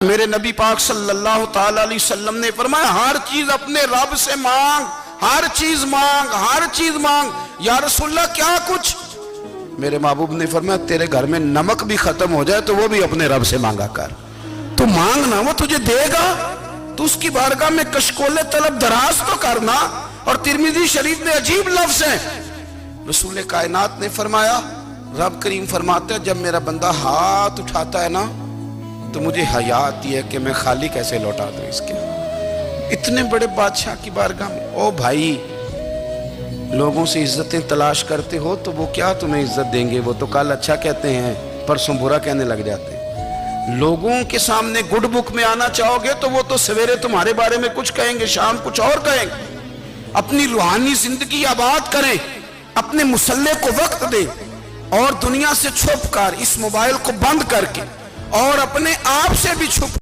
میرے نبی پاک صلی اللہ تعالی علیہ وسلم نے فرمایا ہر چیز اپنے رب سے مانگ، ہر چیز مانگ، ہر چیز مانگ۔ یا رسول اللہ کیا کچھ؟ میرے محبوب نے فرمایا تیرے گھر میں نمک بھی ختم ہو جائے تو وہ بھی اپنے رب سے مانگا کر۔ تو مانگنا وہ تجھے دے گا، تو اس کی بارگاہ میں کشکول طلب دراز تو کرنا۔ اور ترمذی شریف میں عجیب لفظ ہیں، رسول کائنات نے فرمایا، رب کریم فرماتے ہیں جب میرا بندہ ہاتھ اٹھاتا ہے نا تو مجھے حیا آتی ہے کہ میں خالی کیسے لوٹا دوں اس کے۔ اتنے بڑے بادشاہ کی بارگاہ میں او بھائی، لوگوں سے عزتیں تلاش کرتے ہو تو وہ کیا تمہیں عزت دیں گے؟ وہ تو کل اچھا کہتے ہیں پرسوں برا کہنے لگ جاتے ہیں۔ لوگوں کے سامنے گڈ بک میں آنا چاہو گے تو وہ تو سویرے تمہارے بارے میں کچھ کہیں گے، شام کچھ اور کہیں گے۔ اپنی روحانی زندگی آباد کریں، اپنے مسلح کو وقت دیں، اور دنیا سے چھپ کر اس موبائل کو بند کر کے اور اپنے آپ سے بھی چھپ